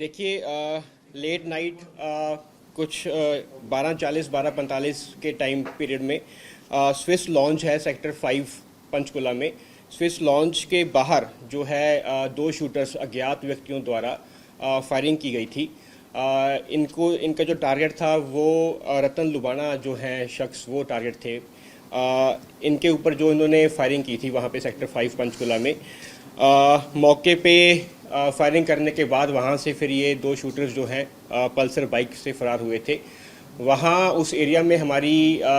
देखिए late night कुछ 12:40 12:45 के टाइम पीरियड में स्विस लॉन्च है सेक्टर 5 पंचकुला में। स्विस लॉन्च के बाहर जो है दो शूटर्स अज्ञात व्यक्तियों द्वारा फायरिंग की गई थी। इनका जो टारगेट था वो रतन लुबाना जो है शख्स वो टारगेट थे। इनके ऊपर जो इन्होंने फायरिंग की थी वहाँ पे सेक्टर 5 पंचकुला में मौके पे फायरिंग करने के बाद वहाँ से फिर ये दो शूटर्स जो हैं पल्सर बाइक से फरार हुए थे। वहाँ उस एरिया में हमारी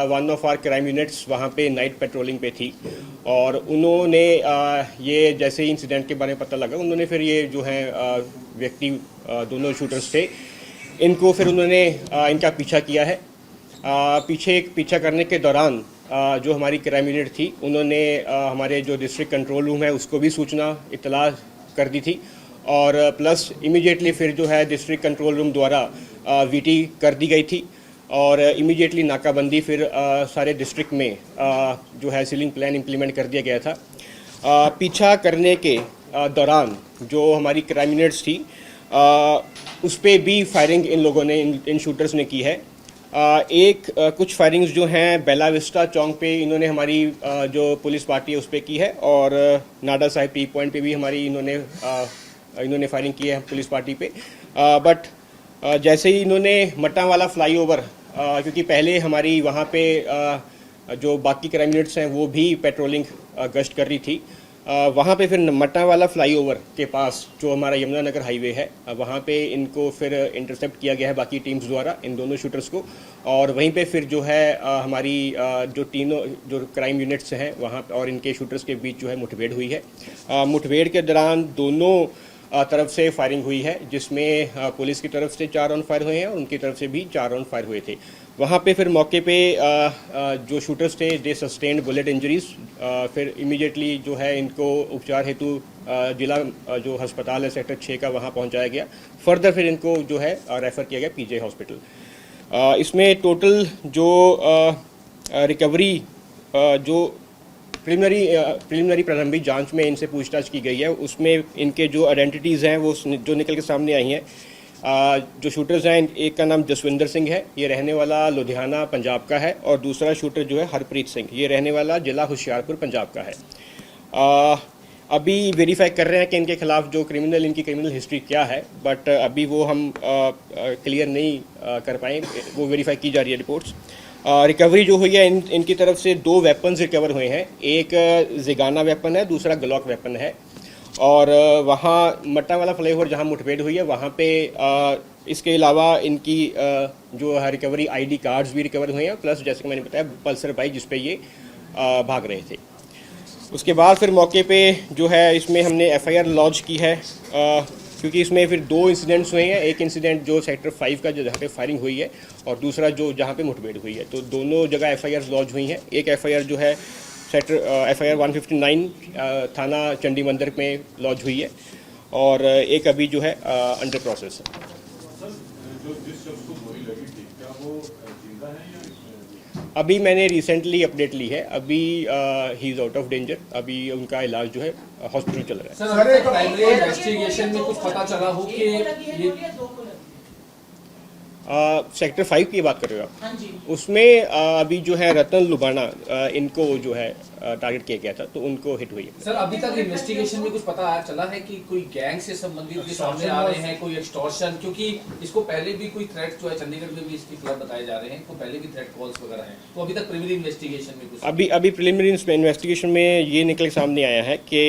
one of our crime units वहाँ पे नाइट पेट्रोलिंग पे थी और उन्होंने ये जैसे ही इंसिडेंट के बारे में पता लगा उन्होंने फिर ये जो है व्यक्ति दोनों शूटर्स थे इनको फिर उन्होंने इनका पीछा किया है। पीछा करने के दौरान जो हमारी क्राइम यूनिट थी उन्होंने हमारे जो डिस्ट्रिक्ट कंट्रोल रूम है उसको भी सूचना इतला कर दी थी और प्लस इमीडिएटली फिर जो है डिस्ट्रिक्ट कंट्रोल रूम द्वारा वीटी कर दी गई थी और इमीडिएटली नाकाबंदी फिर सारे डिस्ट्रिक्ट में जो है सीलिंग प्लान इम्प्लीमेंट कर दिया गया था। पीछा करने के दौरान जो हमारी क्राइम यूनिट्स थी उस पर भी फायरिंग इन लोगों ने इन शूटर्स ने की है। कुछ फायरिंग्स जो हैं बेला विस्टा चौक पे इन्होंने हमारी जो पुलिस पार्टी है उस पर की है और नाडा साहिब टी पॉइंट पे भी हमारी इन्होंने फायरिंग की है पुलिस पार्टी पे। बट जैसे ही इन्होंने मट्टा वाला फ्लाईओवर क्योंकि पहले हमारी वहाँ पे जो बाकी क्राइम यूनिट्स हैं वो भी पेट्रोलिंग गश्त कर रही थी, वहाँ पे फिर मट्टा वाला फ्लाईओवर के पास जो हमारा यमुनानगर हाईवे है वहाँ पे इनको फिर इंटरसेप्ट किया गया है बाकी टीम्स द्वारा इन दोनों शूटर्स को और वहीं पे फिर जो है हमारी जो तीनों जो क्राइम यूनिट्स हैं वहाँ और इनके शूटर्स के बीच जो है मुठभेड़ हुई है। मुठभेड़ के दौरान दोनों तरफ से फायरिंग हुई है जिसमें पुलिस की तरफ से 4 राउंड फायर हुए हैं और उनकी तरफ से भी 4 राउंड फायर हुए थे। वहाँ पे फिर मौके पे जो शूटर्स थे दे सस्टेन्ड बुलेट इंजरीज। फिर इमीडिएटली जो है इनको उपचार हेतु जिला जो अस्पताल है सेक्टर 6 का वहाँ पहुँचाया गया। फर्दर फिर इनको जो है रेफ़र किया गया पीजे हॉस्पिटल। इसमें टोटल जो रिकवरी जो प्रिलिमिनरी प्रारंभिक जांच में इनसे पूछताछ की गई है उसमें इनके जो आइडेंटिटीज़ हैं वो जो निकल के सामने आई हैं। जो शूटर्स हैं एक का नाम जसविंदर सिंह है, ये रहने वाला लुधियाना पंजाब का है और दूसरा शूटर जो है हरप्रीत सिंह ये रहने वाला जिला होशियारपुर पंजाब का है। अभी वेरीफाई कर रहे हैं कि इनके खिलाफ जो इनकी क्रिमिनल हिस्ट्री क्या है, बट अभी वो हम क्लियर नहीं कर पाए, वो वेरीफाई की जा रही है रिपोर्ट्स। रिकवरी जो हुई है इनकी तरफ से 2 वेपन्स रिकवर हुए हैं, एक जिगाना वेपन है दूसरा ग्लॉक वेपन है और वहाँ मट्टा वाला फ्लाईओवर जहाँ मुठभेड़ हुई है वहाँ पे इसके अलावा इनकी जो है रिकवरी आईडी कार्ड्स भी रिकवर हुए हैं प्लस जैसे कि मैंने बताया पल्सर बाइक जिस पे ये भाग रहे थे। उसके बाद फिर मौके पे जो है इसमें हमने एफआईआर लॉन्च की है क्योंकि इसमें फिर 2 इंसिडेंट्स हुए हैं, एक इंसिडेंट जो सेक्टर 5 का जो जहाँ पे फायरिंग हुई है और दूसरा जो जहाँ पे मुठभेड़ हुई है, तो दोनों जगह एफआईआर लॉन्च हुई हैं। एक एफआईआर जो है एफआईआर 159 थाना चंडी मंदिर में लॉन्च हुई है और एक अभी जो है अंडर प्रोसेस है। अभी मैंने रिसेंटली अपडेट ली है, अभी he is out of danger, अभी उनका इलाज जो है हॉस्पिटल चल रहा है। सर एक प्राइमरी इन्वेस्टिगेशन में कुछ पता चला हो कि ये सेक्टर 5 की बात कर रहे हो आप? हाँ जी। उसमें अभी जो है रतन लुबाना इनको जो है टारगेट किया गया था तो उनको हिट हुई है। सर अभी तक इन्वेस्टिगेशन में कुछ पता चला है कि कोई गैंग से संबंधित भी सामने आ रहे हैं, कोई एक्सटॉर्शन, क्योंकि इसको पहले भी कोई थ्रेट जो है चंडीगढ़ में भी इसके खिलाफ बताए जा रहे हैं, तो पहले भी थ्रेट कॉल्स वगैरह हैं, तो अभी तक प्रिलिमिनरी इन्वेस्टिगेशन में कुछ अभी प्रिलिमिनरी इन्वेस्टिगेशन में ये निकल के सामने आया है कि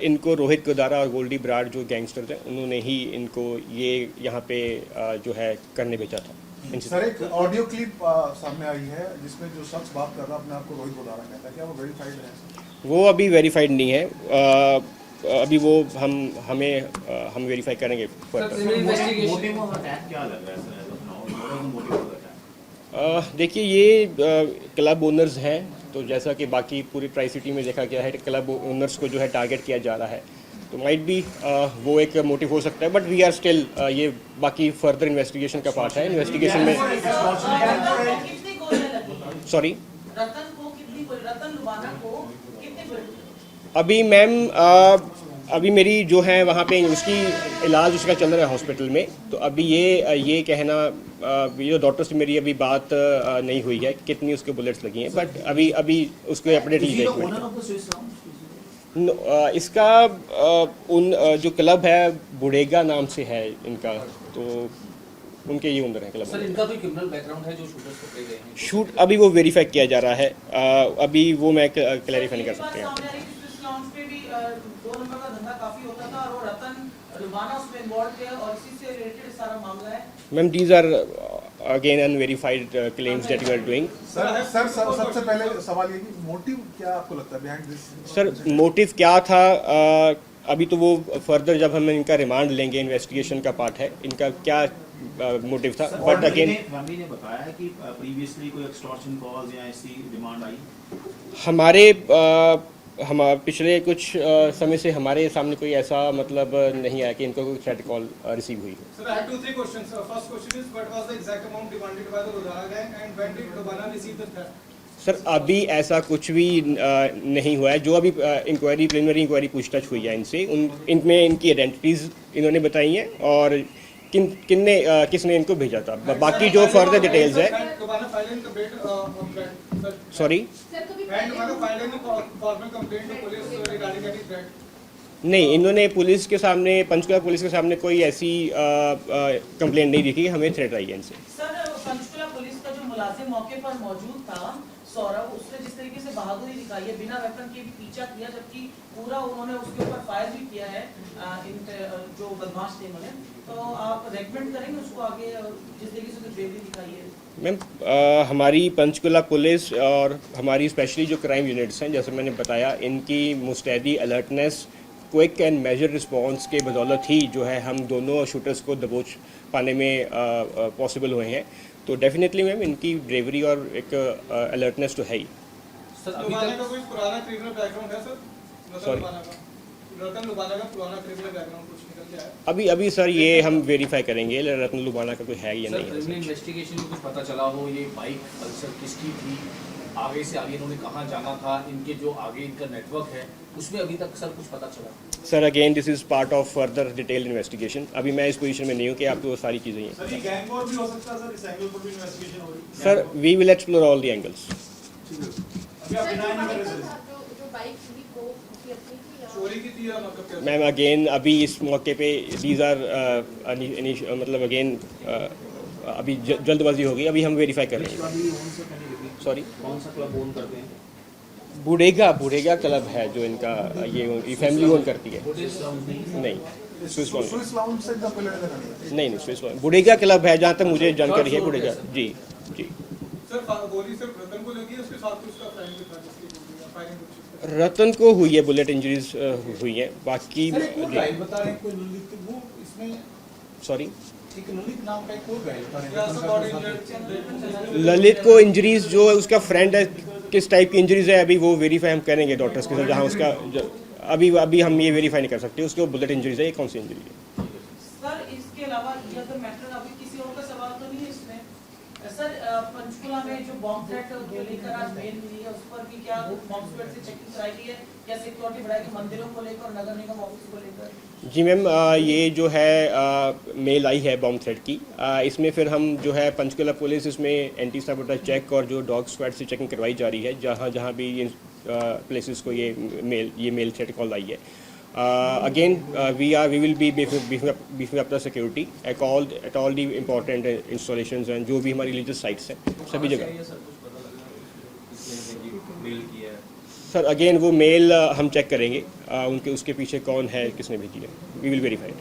इनको रोहित गोदारा और गोल्डी बराड़ जो गैंगस्टर्स हैं उन्होंने ही इनको ये यहाँ पे जो है करने भेजा था। सर एक ऑडियो क्लिप सामने आई है जिसमें जो शख्स बात कर रहा है अपने आप को रोहित गोदारा कहता है, क्या वो वेरीफाइड है? वो अभी वेरीफाइड नहीं है, अभी वो हम वेरीफाई करेंगे फर्दर। देखिए ये क्लब ओनर्स हैं, तो जैसा कि बाकी पूरी ट्राई सिटी में देखा गया है क्लब ओनर्स को जो है टारगेट किया जा रहा है, तो माइट भी वो एक मोटिव हो सकता है, बट वी आर स्टिल ये बाकी फर्दर इन्वेस्टिगेशन का पार्ट है। इन्वेस्टिगेशन में सॉरी अभी मैम अभी मेरी जो है वहाँ पे उसकी इलाज उसका चल रहा है हॉस्पिटल में, तो अभी ये कहना ये जो डॉक्टर से मेरी अभी बात नहीं हुई है कितनी उसके बुलेट्स लगी हैं, बट अभी उसको update Is he the he owner of the Swiss Lounge? इसका जो क्लब है बुडेगा नाम से है इनका, तो उनके ये ओनर है सर क्लब। इनका कोई क्रिमिनल बैकग्राउंड है जो शूटर्स पकड़े गए हैं? शूट अभी वो वेरीफाई किया जा रहा है, अभी वो मैं क्लैरिफाई नहीं कर सकते हैं। सामने आ रही है कि स्विस लाउंज पे भी 2 नंबर का धंधा काफी होता था और वो रतन लुबाना उसमें इन्वॉल्व थे और इसी से रिलेटेड सारा मामला है। Ma'am these are again unverified claims that you are doing. Sir सबसे पहले सवाल ये कि मोटिव क्या आपको लगता है बिहाइंड दिस? सर मोटिव क्या था, अभी तो वो फर्दर जब हम इनका रिमांड लेंगे, इन्वेस्टिगेशन का पार्ट है, इनका क्या मोटिव था, बट अगेन फैमिली ने बताया कि प्रीवियसली कोई एक्सटॉर्शन कॉल्स या ऐसी डिमांड आई। हमारे हम पिछले कुछ समय से हमारे सामने कोई ऐसा मतलब नहीं आया कि इनको कोई थ्रेट कॉल रिसीव हुई हो। Sir, I have 2-3 questions. First question is, what was the exact amount demanded by the Ludhiana gang, and when did Lubana receive the threat? Sir अभी ऐसा कुछ भी नहीं हुआ है, जो अभी इंक्वायरी प्रिलिमिनरी इंक्वायरी पूछताछ हुई है इनसे, इनमें इनकी आइडेंटिटीज़ इन्होंने बताई हैं और किसने इनको भेजा था, बाकी जो फर्दर डिटेल्स है। Lubana filed in complaint, sir. Sorry And Lubana filed in formal complaint to police regarding any threat. नहीं, इन्होंने पुलिस के सामने, पंचकुला पुलिस के सामने कोई ऐसी कंप्लेंट नहीं दिखी, हमें थ्रेट आई है इनसे। सर पंचकुला पुलिस का जो मुलाजिम मौके पर मौजूद था सौरभ, उसने जिस तरीके से बहादुरी दिखाई है, बिना वेपन के भी पीछा किया, जबकि पूरा उन्होंने उसके ऊपर फायर भी किया है, जो बदमाश थे उन्होंने, तो आप रेकमेंड करेंगे उसको आगे जिस तरीके से ब्रेवरी दिखाई है? मैम हमारी पंचकुला पुलिस और हमारी स्पेशली जो क्राइम यूनिट्स हैं, जैसे मैंने बताया, इनकी मुस्तैदी alertness, quick and major response के बदौलत ही जो है हम दोनों शूटर्स को दबोच पाने में पॉसिबल हुए हैं। तो डेफिनेटली मैम इनकी ब्रेवरी और एक अलर्टनेस तो है ही। सर अभी Lubana तक का कोई पुराना क्रिमिनल बैकग्राउंड है सर? Sorry? रतन लुबाना का पुराना क्रिमिनल बैकग्राउंड कुछ निकल के आया? अभी सर ये हम वेरीफाई करेंगे रत्न लुबाना का कोई है या सर नहीं है। प्रिलिमिनरी इन्वेस्टिगेशन में कुछ पता चला हो, ये बाइक पल्सर किसकी थी, आगे से आगे इन्होंने कहाँ जाना था, इनके जो आगे इनका नेटवर्क है उसमें अभी तक सर कुछ पता चला? Sir again this is part of further detail investigation, अभी मैं इस पोजीशन में नहीं हूँ कि आपको वो सारी चीज़ें हैं। सर ये गैंग वॉर भी हो सकता है सर, इस एंगल पर भी इन्वेस्टिगेशन हो रही है। Sir we will explore all the angles. अभी आप डिनाई नहीं कर रहे सर। चोरी की थी या मतलब क्या? मैम अगेन अभी इस मौके पे दीज आर मतलब अगेन अभी जल्दबाजी होगी, अभी हम वेरीफाई कर रहे हैं। अभी ओन से पहले repeat, सॉरी कौन सा क्लब ओन करते हैं? बुडेगा क्लब है जो इनका ये फैमिली ओन करती है। Swiss Lounge नहीं। नहीं स्विस लॉन्ज स्विस लाउंज से इनका कोई लेना देना नहीं स्विस लॉन्ज, बुडेगा क्लब है जहाँ तक मुझे जानकारी है, बुडेगा जी जी। सर गोली सिर्फ रतन को लगी है, उसके साथ में उसका फ्रेंड भी था जिसकी गोली या फायरिंग कुछ? रतन को हुई है, बुलेट इंजरीज हुई है, बाकी घायल बता रहे हैं कोई ललित, वो इसमें सॉरी एक ललित नाम का एक और घायल बता या रहे सर बॉडी इंजर्ड? ललित को इंजरीज जो है उसका फ्रेंड है, किस टाइप की इंजरीज है अभी वो वेरीफाई हम करेंगे डॉक्टर्स के साथ, जहाँ उसका अभी हम ये वेरीफाई नहीं कर सकते उसको बुलेट इंजरीज है, ये कौन सी इंजरी है। सर इसके अलावा ये अगर मैटर अभी किसी और का सवाल तो नहीं है इसमें? सर पंचकुला में जो बॉम्ब थ्रेट को लेकर आज मेल मिली है, उस पर भी क्या बॉम्ब स्क्वाड से चेकिंग कराई गई है या सिक्योरिटी बढ़ाई गई मंदिरों को लेकर और नगर निगम ऑफिस को लेकर? जी मैम ये जो है मेल आई है बॉम्ब थ्रेट की, इसमें फिर हम जो है पंचकुला पुलिस इसमें एंटी साबोटाज चेक और जो डॉग स्क्वाड से चेकिंग करवाई जा रही है, जहाँ भी इन प्लेसेस को ये मेल थ्रेट कॉल आई है। Again, we will be beefing up the security at all the important installations and जो भी हमारी religious sites हैं सभी जगह। सर अगेन वो मेल हम चेक करेंगे, उनके उसके पीछे कौन है, किसने भेजी है, वी विल वेरीफाई।